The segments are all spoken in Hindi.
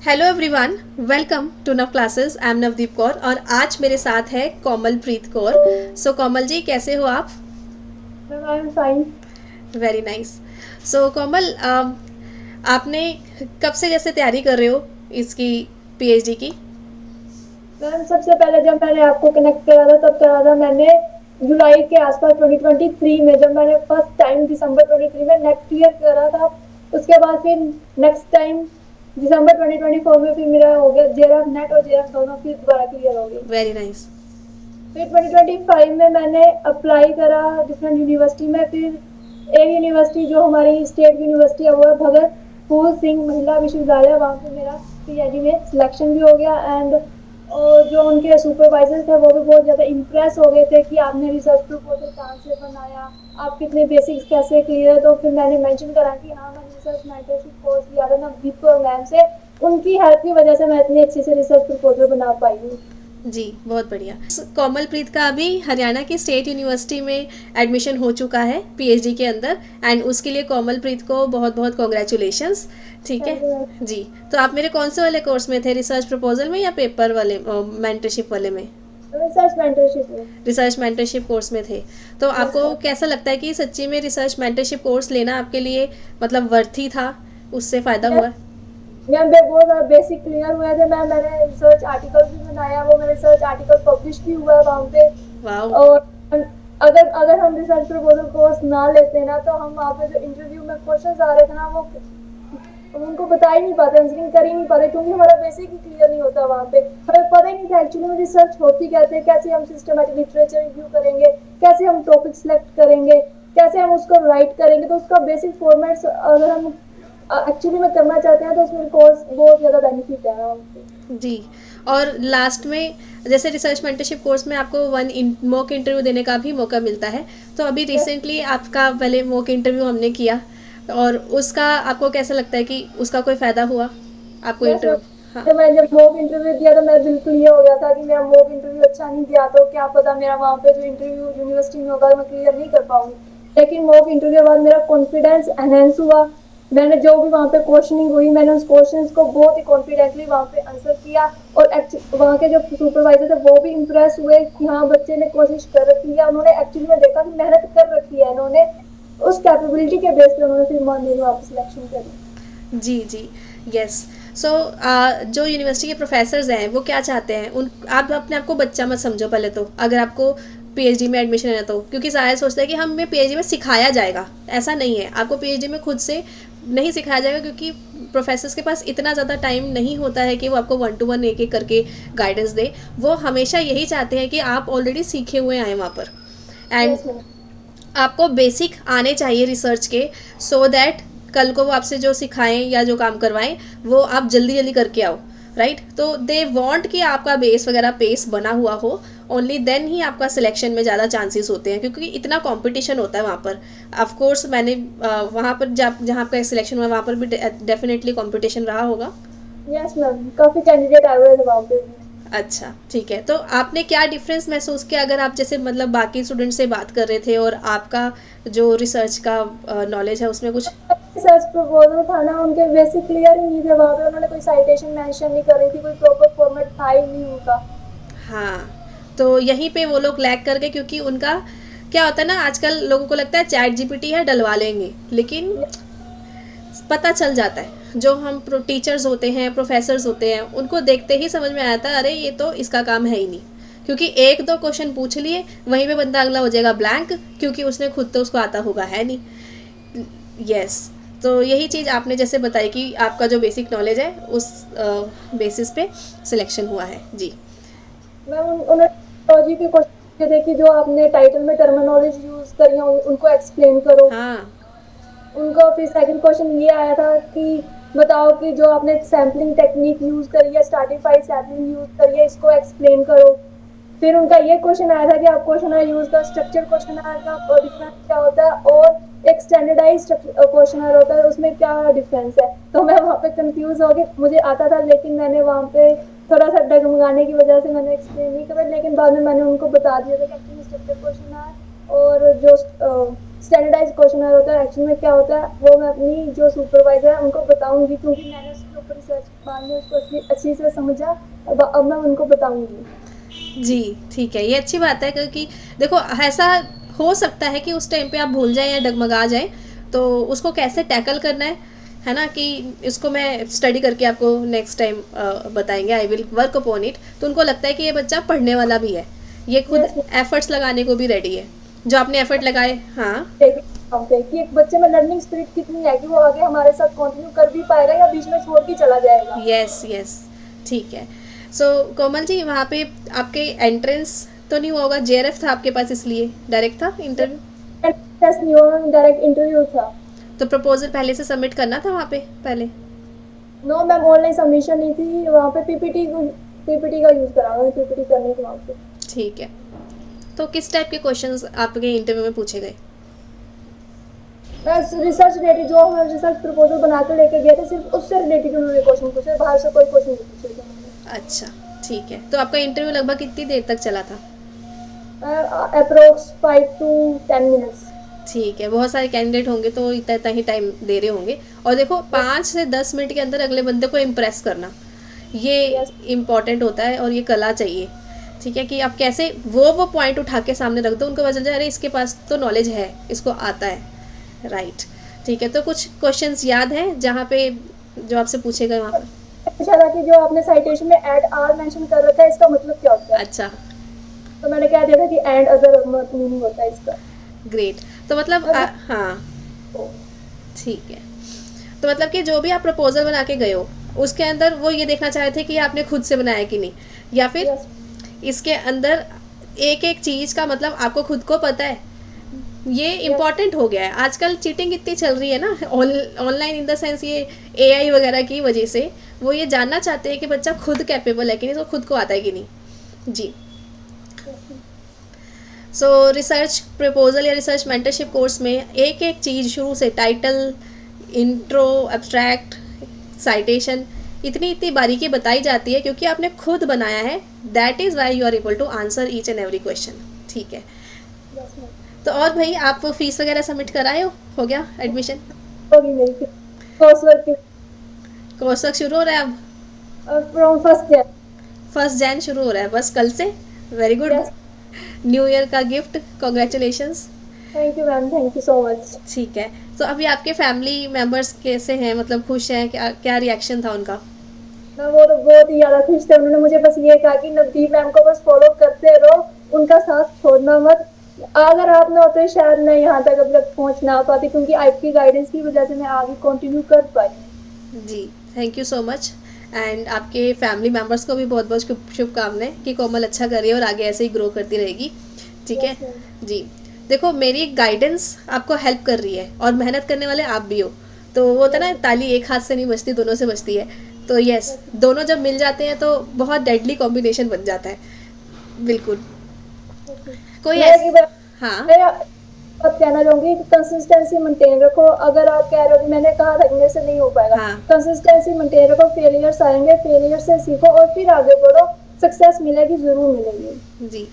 हेलो एवरीवन, वेलकम टू नव classes. I am Navdeep Kaur और आज मेरे साथ है कोमल प्रीत कौर। सो कोमल जी, कैसे हो आप? Ma'am I am fine. Very nice. So Komal, आपने कब से जैसे तैयारी कर रहे हो इसकी, पीएचडी की? मैम सबसे पहले जब मैंने आपको कनेक्ट करा था तब करा था मैंने जुलाई के आसपास 2023 में, जब मैंने फर्स्ट टाइम दिसंबर 2023 में नेट क्लियर करा था। उसके बाद फिर नेक्स्ट टाइम दिसंबर 2024 में फिर मेरा हो गया जेआरएफ नेट और जेआरएफ दोनों फिर दोबारा क्लियर हो गई। Very nice. फिर 2025 में मैंने अप्लाई करा डिफरेंट यूनिवर्सिटी में। फिर एक यूनिवर्सिटी जो हमारी स्टेट यूनिवर्सिटी है वो है भगत फूल सिंह महिला विश्वविद्यालय, वहाँ पे मेरा पीएचडी में सिलेक्शन भी हो गया। एंड और जो उनके सुपरवाइजर थे वो भी बहुत ज़्यादा इम्प्रेस हो गए थे कि आपने रिसर्च प्रपोजल कहाँ से बनाया, आप कितने बेसिक्स कैसे क्लियर। तो फिर मैंने मेंशन करा कि हाँ मैंने रिसर्च मेंटरशिप कोर्स लिया था नवदीप कौर मैम से, उनकी हेल्प की वजह से मैं इतनी अच्छे से रिसर्च प्रपोजल बना पाई हूँ। जी, बहुत बढ़िया। कोमल प्रीत का अभी हरियाणा की स्टेट यूनिवर्सिटी में एडमिशन हो चुका है पीएचडी के अंदर, एंड उसके लिए कोमल प्रीत को बहुत बहुत कॉन्ग्रेचुलेशंस। ठीक है थैंक यू। जी। तो आप मेरे कौन से वाले कोर्स में थे, रिसर्च प्रपोजल में या पेपर वाले, मेंटरशिप वाले में? रिसर्च मेंटरशिप में। रिसर्च मेंटरशिप कोर्स में थे। तो यस आपको मैम। कैसा लगता है कि सच्ची में रिसर्च मेंटरशिप कोर्स लेना आपके लिए मतलब वर्थी था, उससे फ़ायदा हुआ? मैम बहुत सारा बेसिक क्लियर हुए थे मैम, मैंने रिसर्च आर्टिकल भी बनाया, वो मेरा रिसर्च आर्टिकल पब्लिश भी हुआ है वहाँ पे। वाह। और अगर अगर हम रिसर्च प्रपोजल कोर्स ना लेते ना तो हम वहाँ पे जो इंटरव्यू में क्वेश्चन आ रहे थे ना वो हम उनको बता ही नहीं पाते, आंसरिंग कर ही नहीं पाते, क्योंकि हमारा बेसिक ही क्लियर नहीं होता वहाँ पे। हमें पता ही नहीं था एक्चुअली में रिसर्च होती क्या है, कैसे हम सिस्टमैटिक लिटरेचर रिव्यू करेंगे, कैसे हम टॉपिक सेलेक्ट करेंगे, कैसे हम उसको राइट करेंगे। तो उसका बेसिक फॉर्मेट्स अगर हम एक्चुअली में करना चाहते हैं तो उसमें कोर्स बहुत ज़्यादा बेनिफिट है हमको। जी। और लास्ट में जैसे रिसर्च मेंटरशिप कोर्स में आपको मॉक इंटरव्यू देने का भी मौका मिलता है। तो अभी यस। रिसेंटली आपका पहले मॉक इंटरव्यू हमने किया, और उसका आपको कैसा लगता है कि उसका कोई फ़ायदा हुआ आपको यस इंटरव्यू? हाँ। मैम, मैं जब मॉक इंटरव्यू दिया तो मैं बिल्कुल ये हो गया था कि मेरा मॉक इंटरव्यू अच्छा नहीं दिया तो क्या पता मेरा वहाँ पे जो इंटरव्यू यूनिवर्सिटी में होगा मैं क्लियर नहीं कर पाऊंगी। लेकिन मॉक इंटरव्यू के बाद मेरा कॉन्फिडेंस एनहेंस हुआ। मैंने जो भी वहाँ पे क्वेश्चनिंग हुई मैंने उस क्वेश्चंस को बहुत ही कॉन्फिडेंटली वहाँ पे आंसर किया। और वहाँ के जो सुपरवाइजर थे वो भी इम्प्रेस हुए कि हाँ बच्चे ने कोशिश कर रखी है, उन्होंने एक्चुअली में देखा कि मेहनत कर रखी है इन्होंने। उस कैपेबिलिटी के बेस पे उन्होंने फिर मेरी वहाँ पे सिलेक्शन करी। जी जी। यस। सो जो यूनिवर्सिटी के प्रोफेसर्स हैं वो क्या चाहते हैं, उन आप अपने आप को बच्चा मत समझो पहले तो, अगर आपको पीएचडी में एडमिशन है तो, क्योंकि सारे सोचते हैं कि हमें पीएचडी में सिखाया जाएगा। ऐसा नहीं है, आपको पीएचडी में खुद से नहीं सिखाया जाएगा, क्योंकि प्रोफेसर्स के पास इतना ज़्यादा टाइम नहीं होता है कि वो आपको वन टू वन एक एक करके गाइडेंस दे। वो हमेशा यही चाहते हैं कि आप ऑलरेडी सीखे हुए आए वहाँ पर, एंड यस मैम। आपको बेसिक आने चाहिए रिसर्च के, सो दैट कल को वो आपसे जो सिखाएं या जो काम करवाएं वो आप जल्दी जल्दी करके आओ। राइट? तो दे वांट कि आपका बेस वगैरह पेस बना हुआ हो, ओनली देन ही आपका सिलेक्शन में ज़्यादा चांसेस होते हैं, क्योंकि इतना कंपटीशन होता है वहाँ पर। ऑफ कोर्स मैंने वहाँ पर जहाँ आपका सिलेक्शन हुआ वहाँ पर भी डेफिनेटली कंपटीशन रहा होगा। यस मैम, काफी कैंडिडेट आए हुए थे वहाँ पे भी। अच्छा, ठीक है। तो आपने क्या डिफरेंस महसूस किया, अगर आप जैसे मतलब बाकी स्टूडेंट से बात कर रहे थे और आपका जो रिसर्च का नॉलेज है उसमें कुछ? रिसर्च प्रपोजल था ना उनके बेसिक क्लियर ही नहीं थे वहाँ पे, उन्होंने कोई साइटेशन मेंशन नहीं कर रही थी, कोई प्रॉपर फॉर्मेट था ही नहीं उनका। हाँ, तो यहीं पे वो लोग लैग कर गए, क्योंकि उनका क्या होता है ना, आजकल लोगों को लगता है चैट जीपीटी है डलवा लेंगे, लेकिन पता चल जाता है, जो हम टीचर्स होते हैं, प्रोफेसर्स होते हैं, उनको देखते ही समझ में आता है, अरे ये तो इसका काम है ही नहीं। क्योंकि एक दो क्वेश्चन पूछ लिए, वहीं पे बंदा अगला हो जाएगा ब्लैंक, क्योंकि उसने खुद तो उसको आता होगा है नहीं। यस। तो यही चीज़ आपने जैसे बताई कि आपका जो बेसिक नॉलेज है उस बेसिस पे सिलेक्शन हुआ है जी। मैं उन्होंने टर्मिनोलॉजी के क्वेश्चन थे कि जो आपने टाइटल में टर्मिनोलॉजी यूज करी है उनको एक्सप्लेन करो। हाँ। उनको फिर सेकंड क्वेश्चन ये आया था कि बताओ कि जो आपने सैम्पलिंग टेक्निक यूज करी है, स्ट्रैटिफाइड सैम्पलिंग यूज करी है, इसको एक्सप्लेन करो। फिर उनका ये क्वेश्चन आया था कि आप क्वेश्चनर यूज का स्ट्रक्चर क्वेश्चनर का डिफरेंस क्या होता है और एक स्टैंडर्डाइज क्वेश्चनर होता है उसमें क्या डिफरेंस है। तो मैं वहाँ पे कंफ्यूज हो गई, मुझे आता था लेकिन मैंने वहाँ पे थोड़ा सा डगमगाने की वजह से मैंने एक्सप्लेन नहीं करा, लेकिन बाद में मैंने उनको बता दिया था कि एक्चुअली स्ट्रक्चर क्वेश्चनर और जो स्टैंडर्डाइज क्वेश्चनर होता है एक्चुअली में क्या होता है वो मैं अपनी जो सुपरवाइजर है उनको बताऊंगी, क्योंकि मैंने उसके रिसर्च बाद में उसको अच्छी से समझा। अब मैं उनको बताऊंगी। जी, ठीक है, ये अच्छी बात है क्योंकि देखो ऐसा हो सकता है कि उस टाइम पे आप भूल जाएँ या डगमगा जाएँ, तो उसको कैसे टैकल करना है ना? कि इसको मैं स्टडी करके आपको नेक्स्ट टाइम बताएँगे, I will work upon it. तो उनको लगता है कि ये बच्चा पढ़ने वाला भी है, ये खुद यस, एफर्ट्स लगाने को भी रेडी है, जो आपने एफर्ट लगाए। हाँ, देखिए कि एक बच्चे में लर्निंग स्पिरिट कितनी है कि वो आगे हमारे साथ कंटिन्यू कर भी पाएगा या बीच में छोड़ के चला जाएगा। यस, यस, ठीक है। सो कोमल जी, वहाँ पे आपके एंट्रेंस तो नहीं हुआ होगा, जेआरएफ था आपके पास इसलिए डायरेक्ट था इंटरव्यू? टेस्ट नहीं हुआ, डायरेक्ट इंटरव्यू था। तो प्रपोजल पहले से सबमिट करना था वहाँ पे पहले? नो मैम, ऑनलाइन सबमिशन नहीं थी वहाँ पे, पीपीटी पीपीटी का यूज करा, पीपीटी करनी थी वहाँ पे। ठीक है। तो किस टाइप के क्वेश्चंस आपके इंटरव्यू में पूछे गए? बस रिसर्च रिलेटेड, जो हम रिसर्च प्रपोजल बना के लेके गए थे सिर्फ उससे रिलेटेड उन्होंने क्वेश्चन पूछे, बाहर से कोई क्वेश्चन नहीं पूछे थे उन्होंने। अच्छा, ठीक है। तो आपका इंटरव्यू लगभग कितनी देर तक चला था? Approx 5 to 10 minutes. ठीक है, बहुत सारे कैंडिडेट होंगे तो इतना इतना ही टाइम दे रहे होंगे। और देखो 5 से 10 मिनट के अंदर अगले बंदे को इम्प्रेस करना, ये यस, इम्पॉर्टेंट होता है और ये कला चाहिए। ठीक है, कि आप कैसे वो पॉइंट उठा के सामने रख दो, उनको पता चल जाए अरे इसके पास तो नॉलेज है, इसको आता है। राइट, ठीक है। तो कुछ क्वेश्चंस याद हैं जहाँ पे जो आपसे पूछे गए वहाँ पर? पूछा था कि जो आपने साइटेशन में एड आर मेंशन कर रखा है इसका मतलब क्या होता है। अच्छा, तो मैंने कह दिया था कि एंड अदर मीनिंग होता है इसका। ग्रेट। तो मतलब हाँ, ठीक है। तो मतलब कि जो भी आप प्रपोजल बना के गए हो उसके अंदर वो ये देखना चाह रहे थे कि आपने खुद से बनाया कि नहीं, या फिर यस, इसके अंदर एक एक चीज़ का मतलब आपको खुद को पता है। ये इम्पॉर्टेंट हो गया है आजकल, चीटिंग इतनी चल रही है ना ऑनलाइन, इन द सेंस ये एआई वगैरह की वजह से वो ये जानना चाहते हैं कि बच्चा खुद कैपेबल है कि नहीं, इसको खुद को आता है कि नहीं। जी। सो रिसर्च प्रपोजल या रिसर्च मेंटरशिप कोर्स में एक एक चीज़ शुरू से टाइटल, इंट्रो, एब्स्ट्रैक्ट, साइटेशन, इतनी इतनी बारीकी बताई जाती है क्योंकि आपने खुद बनाया है। That is why you are able to answer each and every question. ठीक है। Yes ma'am. तो और भाई, आप फीस वगैरह सबमिट कराए हो गया एडमिशन? होगी मेरी कोर्स वर्क कोर्स वर्क शुरू हो रहा है अब? From first year. 1 जैन शुरू हो रहा है बस कल से। Very good. Yes, new year का gift, congratulations. Thank you ma'am, thank you so much. ठीक है। तो अभी आपके फैमिली मेम्बर्स कैसे हैं, मतलब खुश हैं, क्या क्या रिएक्शन था उनका? मैं वो तो बहुत ही ज्यादा खुश थे, उन्होंने मुझे बस ये कहा कि नवदीप मैम को बस फॉलो करते रहो, उनका साथ छोड़ना मत। अगर आप ना होते शायद मैं यहाँ तक अब तक पहुँच ना पाती, क्योंकि आपकी गाइडेंस की वजह से मैं आगे कंटिन्यू कर पाई। जी, thank you so much. And आपके फैमिली मेम्बर्स को भी बहुत बहुत शुभकामनाएं कि कोमल अच्छा कर रही है और आगे ऐसे ही ग्रो करती रहेगी। ठीक है यस मैम। जी। देखो, मेरी गाइडेंस आपको हेल्प कर रही है और मेहनत करने वाले आप भी हो, तो वो होता है ना, ताली एक हाथ से नहीं बजती, दोनों से बजती है। तो यस, दोनों जब मिल जाते हैं तो बहुत डेडली कॉम्बिनेशन बन जाता है। बिल्कुल। कोई मैं एक बार हाँ, मैं अब कहना चाहूंगी कि कंसिस्टेंसी मेंटेन रखो। अगर आप कह रहे हो कि मैंने कहा था कि मेरे से नहीं हो पाएगा, हाँ, कंसिस्टेंसी मेंटेन रखो। फेलियर्स आएंगे, फेलियर से सीखो और फिर आगे बढ़ो। सक्सेस मिलेगी, जरूर मिलेगी। जी।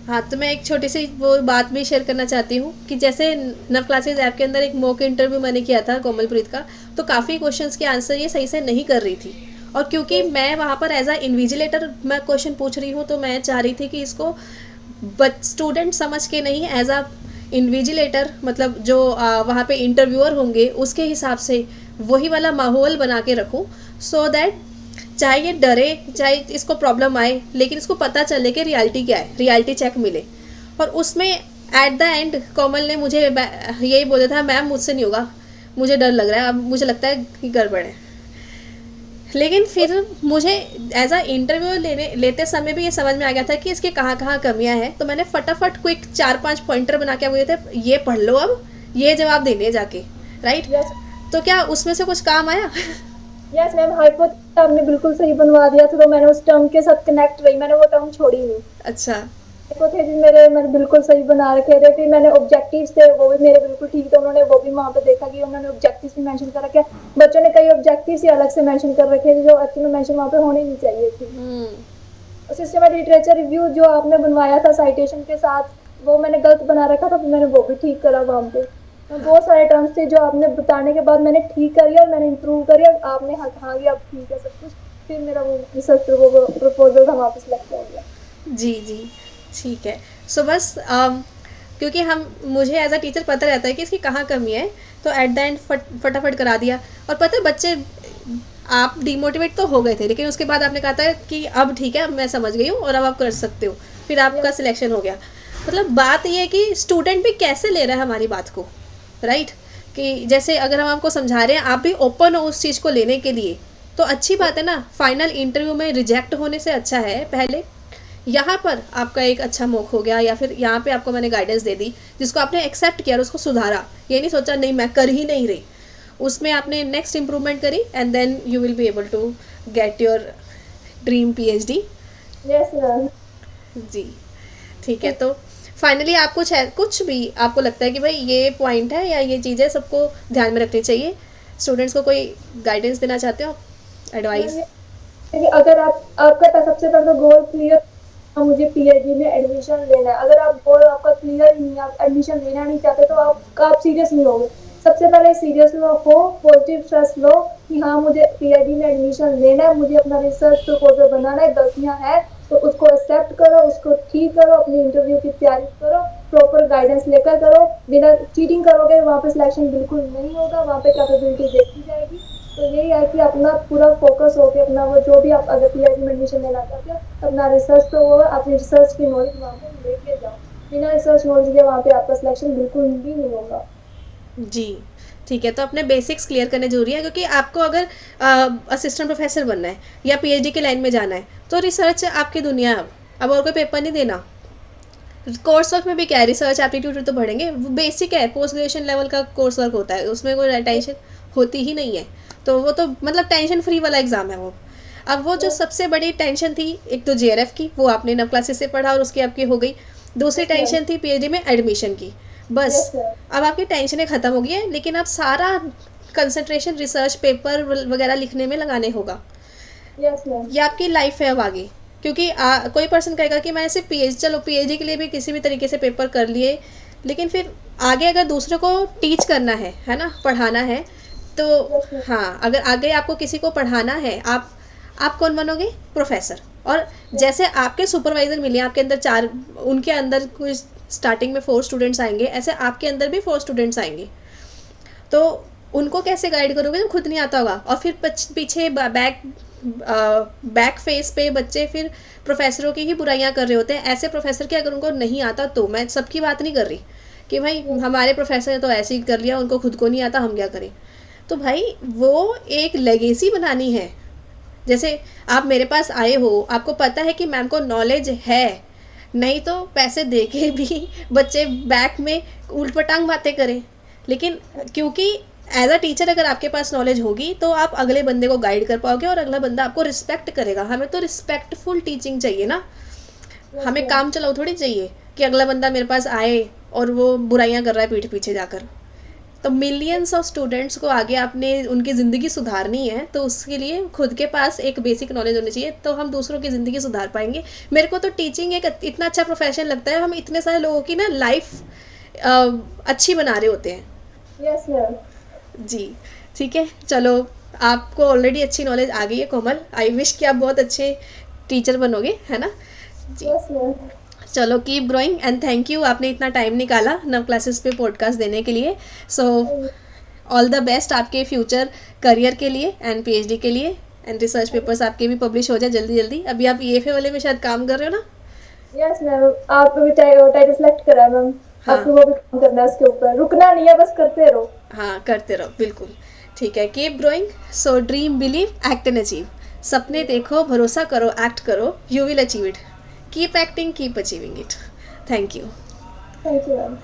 हाँ, तो मैं एक छोटी सी वो बात भी शेयर करना चाहती हूँ कि जैसे नव क्लासेस ऐप के अंदर एक मॉक इंटरव्यू मैंने किया था कोमलप्रीत का, तो काफ़ी क्वेश्चंस के आंसर ये सही से नहीं कर रही थी। और क्योंकि मैं वहाँ पर एज अ इन्विजिलेटर मैं क्वेश्चन पूछ रही हूँ, तो मैं चाह रही थी कि इसको स्टूडेंट समझ के नहीं, एज अ इन्विजिलेटर, मतलब जो वहाँ पे इंटरव्यूअर होंगे उसके हिसाब से वही वाला माहौल बना के रखूँ, सो दैट चाहे ये डरे, चाहे इसको प्रॉब्लम आए, लेकिन इसको पता चले कि रियलिटी क्या है, रियलिटी चेक मिले। और उसमें एट द एंड कोमल ने मुझे यही बोला था, मैम मुझसे नहीं होगा, मुझे डर लग रहा है, अब मुझे लगता है कि गड़बड़ है। लेकिन फिर मुझे एज अ इंटरव्यू लेते समय भी ये समझ में आ गया था कि इसके कहाँ कहाँ कमियाँ हैं, तो मैंने फटाफट क्विक 4-5 पॉइंटर बना के बोले थे, ये पढ़ लो अब, ये जवाब देने जाके। राइट। यस, तो क्या उसमें से कुछ काम आया? यस मैम, हाइपोथेसिस आपने बिल्कुल सही बनवा दिया था, तो मैंने उस टर्म के साथ कनेक्ट रही, मैंने वो टर्म छोड़ी नहीं। अच्छा। हाइपोथेसिस मैंने बिल्कुल सही बना रखे थे। फिर मैंने ऑब्जेक्टिव्स थे वो भी मेरे बिल्कुल ठीक थे, उन्होंने वो भी वहाँ पे देखा कि उन्होंने ऑब्जेक्टिव्स भी मेंशन कर रखे। बच्चों ने कई ऑब्जेक्टिव्स ही अलग से मेंशन कर रखे थे जो एक्चुअली मेंशन वहाँ पे होने नहीं चाहिए थे। सिस्टमेटिक लिटरेचर रिव्यू जो आपने बनवाया था साइटेशन के साथ, वो मैंने गलत बना रखा था, फिर मैंने वो भी ठीक करा वहाँ पे। बहुत सारे टर्म्स थे जो आपने बताने के बाद मैंने ठीक करिए और मैंने इम्प्रूव करिए, आपने हाँ कहा कि अब ठीक है सब कुछ, फिर मेरा वो रिसर्च प्रपोजल था वहाँ पे सिलेक्ट हो गया। जी जी, ठीक है। सो बस क्योंकि हम मुझे एज अ टीचर पता रहता है कि इसकी कहाँ कमी है, तो एट द एंड फटाफट करा दिया। और पता है बच्चे, आप डिमोटिवेट तो हो गए थे, लेकिन उसके बाद आपने कहा था कि अब ठीक है, अब मैं समझ गई हूँ और अब आप कर सकते हो, फिर आपका यस सिलेक्शन हो गया। मतलब बात ये है कि स्टूडेंट भी कैसे ले रहा है हमारी बात को, राइट? कि जैसे अगर हम आपको समझा रहे हैं, आप भी ओपन हो उस चीज़ को लेने के लिए, तो अच्छी बात है ना। फाइनल इंटरव्यू में रिजेक्ट होने से अच्छा है पहले यहाँ पर आपका एक अच्छा मौका हो गया, या फिर यहाँ पे आपको मैंने गाइडेंस दे दी जिसको आपने एक्सेप्ट किया और उसको सुधारा। ये नहीं सोचा नहीं मैं कर ही नहीं रही, उसमें आपने नेक्स्ट इम्प्रूवमेंट करी, and then you will be able to get your dream PhD. Yes ma'am. जी, ठीक है। तो फाइनली आप कुछ भी आपको लगता है कि भाई ये पॉइंट है या ये चीज़ है, सबको ध्यान में रखनी चाहिए, स्टूडेंट्स को कोई गाइडेंस देना चाहते हो, मैम एडवाइस? ये है कि अगर आपका सबसे पहले तो गोल क्लियर, मुझे पीएचडी में एडमिशन लेना है, अगर आप गोल आपका क्लियर ही नहीं, आप एडमिशन लेना नहीं चाहते तो आप सीरियस नहीं होगे। सबसे पहले सीरियस हो, पॉजिटिव स्ट्रेस लो कि हाँ मुझे पीएचडी में एडमिशन लेना है, मुझे अपना रिसर्च प्रपोजल बनाना है, गलतियां हैं तो उसको एक्सेप्ट करो, उसको ठीक करो, अपनी इंटरव्यू की तैयारी करो, प्रॉपर गाइडेंस लेकर करो। बिना चीटिंग करोगे वहाँ पे सिलेक्शन बिल्कुल नहीं होगा, वहाँ पे कैपेबिलिटी देखी जाएगी। तो यही है कि अपना पूरा फोकस हो के अपना वो जो भी आप अगर पीएचडी में एडमिशन लेना चाहते हो, अपना रिसर्च तो वो अपनी रिसर्च की नॉलेज वहाँ पे लेके जाओ। बिना रिसर्च नॉलेज के वहाँ पे आपका सिलेक्शन बिल्कुल भी नहीं होगा। जी, ठीक है। तो अपने बेसिक्स क्लियर करने जरूरी है, क्योंकि आपको अगर असिस्टेंट प्रोफेसर बनना है या पीएचडी के लाइन में जाना है, तो रिसर्च आपकी दुनिया है। अब और कोई पेपर नहीं देना। कोर्स वर्क में भी क्या है, रिसर्च एप्टीट्यूड तो बढ़ेंगे, वो बेसिक है, पोस्ट ग्रेजुएशन लेवल का कोर्स वर्क होता है, उसमें कोई टेंशन होती ही नहीं है। तो वो तो मतलब टेंशन फ्री वाला एग्ज़ाम है वो। अब वो जो सबसे बड़ी टेंशन थी, एक तो जेआरएफ की, वो आपने नव क्लासेस से पढ़ा और उसकी आपकी हो गई। दूसरी यस मैम। टेंशन थी पीएचडी में एडमिशन की। बस यस मैम। अब आपकी टेंशनें ख़त्म हो गई है, लेकिन अब सारा कंसंट्रेशन रिसर्च पेपर वगैरह लिखने में लगाने होगा। Yes ma'am. ये आपकी लाइफ है अब आगे। क्योंकि कोई पर्सन कहेगा कि मैं सिर्फ चलो पीएचडी के लिए भी किसी भी तरीके से पेपर कर लिए, लेकिन फिर आगे अगर दूसरे को टीच करना है ना, पढ़ाना है, तो यस मैम। हाँ, अगर आगे आपको किसी को पढ़ाना है, आप कौन बनोगे? प्रोफेसर। और यस जैसे आपके सुपरवाइज़र मिले आपके अंदर चार, उनके अंदर कुछ स्टार्टिंग में 4 स्टूडेंट्स आएंगे, ऐसे आपके अंदर भी 4 स्टूडेंट्स आएंगे। तो उनको कैसे गाइड करोगे जब खुद नहीं आता होगा? और फिर पीछे बैक फेस पे बच्चे फिर प्रोफेसरों की ही बुराइयां कर रहे होते हैं। ऐसे प्रोफेसर की अगर उनको नहीं आता, तो मैं सबकी बात नहीं कर रही कि भाई हमारे प्रोफेसर ने तो ऐसे ही कर लिया, उनको खुद को नहीं आता, हम क्या करें? तो भाई वो एक लेगेसी बनानी है। जैसे आप मेरे पास आए हो, आपको पता है कि मैम को नॉलेज है, नहीं तो पैसे दे के भी बच्चे बैक में उल्ट पटांग बातें करें। लेकिन क्योंकि एज अ टीचर अगर आपके पास नॉलेज होगी, तो आप अगले बंदे को गाइड कर पाओगे और अगला बंदा आपको रिस्पेक्ट करेगा। हमें तो रिस्पेक्टफुल टीचिंग चाहिए ना, हमें मैम। काम चलाओ थोड़ी चाहिए कि अगला बंदा मेरे पास आए और वो बुराइयां कर रहा है पीठ पीछे जाकर। तो मिलियंस ऑफ स्टूडेंट्स को आगे आपने उनकी ज़िंदगी सुधारनी है, तो उसके लिए खुद के पास एक बेसिक नॉलेज होनी चाहिए, तो हम दूसरों की ज़िंदगी सुधार पाएंगे। मेरे को तो टीचिंग एक इतना अच्छा प्रोफेशन लगता है, हम इतने सारे लोगों की ना लाइफ अच्छी बना रहे होते हैं। Yes ma'am. जी, ठीक है। चलो, आपको ऑलरेडी अच्छी नॉलेज आ गई है कोमल। आई विश कि आप बहुत अच्छे टीचर बनोगे, है ना? जी, यस मैम। चलो, keep growing and thank you, आपने इतना टाइम निकाला नव क्लासेस पे पॉडकास्ट देने के लिए। सो ऑल द बेस्ट आपके फ्यूचर करियर के लिए एंड पीएचडी के लिए, एंड रिसर्च पेपर्स आपके भी पब्लिश हो जाए जल्दी जल्दी। अभी आप ईएफए वाले में शायद काम कर रहे हो ना? यस मैम, आपको भी टाइटल सेलेक्ट करा है मैम, हाँ आपको वो भी काम करना है, उसके ऊपर रुकना नहीं है, बस करते रहो। हाँ, करते रहो, बिल्कुल। ठीक है, keep growing. So dream, believe, act and achieve. सपने देखो, भरोसा करो, एक्ट करो, you will achieve it. Keep acting, keep achieving it. Thank you. Thank you ma'am.